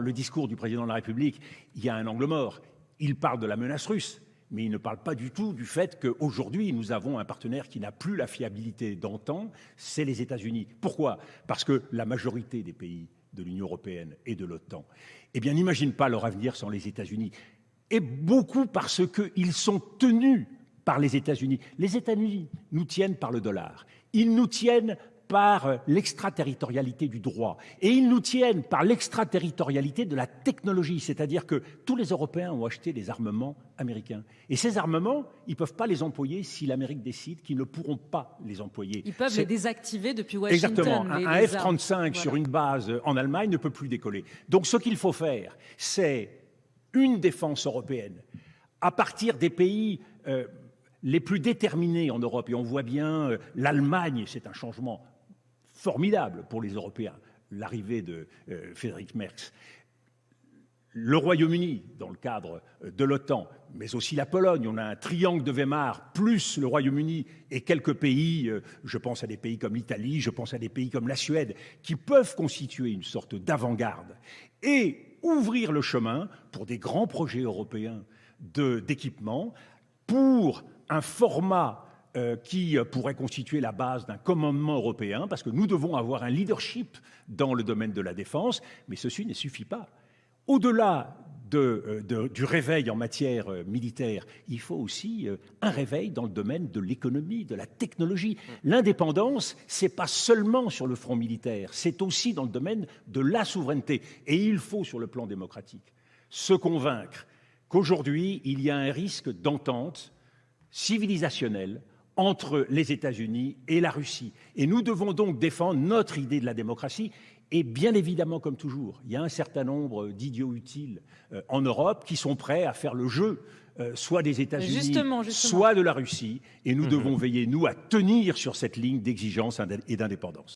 le discours du président de la République, il y a un angle mort. Il parle de la menace russe, mais il ne parle pas du tout du fait qu'aujourd'hui, nous avons un partenaire qui n'a plus la fiabilité d'antan, c'est les États-Unis. Pourquoi? Parce que la majorité des pays de l'Union européenne et de l'OTAN, eh bien, n'imagine pas leur avenir sans les États-Unis. Et beaucoup parce qu'ils sont tenus par les États-Unis. Les États-Unis nous tiennent par le dollar. Ils nous tiennent par l'extraterritorialité du droit. Et ils nous tiennent par l'extraterritorialité de la technologie. C'est-à-dire que tous les Européens ont acheté des armements américains. Et ces armements, ils ne peuvent pas les employer si l'Amérique décide qu'ils ne pourront pas les employer. Ils peuvent les désactiver depuis Washington. Exactement. Un F-35 sur une base en Allemagne ne peut plus décoller. Donc ce qu'il faut faire, c'est une défense européenne à partir des pays les plus déterminés en Europe. Et on voit bien l'Allemagne, c'est un changement formidable pour les Européens, l'arrivée de Friedrich Merz. Le Royaume-Uni, dans le cadre de l'OTAN, mais aussi la Pologne. On a un triangle de Weimar, plus le Royaume-Uni et quelques pays, je pense à des pays comme l'Italie, je pense à des pays comme la Suède, qui peuvent constituer une sorte d'avant-garde et ouvrir le chemin pour des grands projets européens d'équipement, pour un format qui pourrait constituer la base d'un commandement européen, parce que nous devons avoir un leadership dans le domaine de la défense, mais ceci ne suffit pas. Au-delà du réveil en matière militaire, il faut aussi un réveil dans le domaine de l'économie, de la technologie. L'indépendance, ce n'est pas seulement sur le front militaire, c'est aussi dans le domaine de la souveraineté. Et il faut, sur le plan démocratique, se convaincre qu'aujourd'hui, il y a un risque d'entente civilisationnelle entre les États-Unis et la Russie. Et nous devons donc défendre notre idée de la démocratie. Et bien évidemment, comme toujours, il y a un certain nombre d'idiots utiles en Europe qui sont prêts à faire le jeu, soit des États-Unis, soit de la Russie. Et nous devons veiller, nous, à tenir sur cette ligne d'exigence et d'indépendance.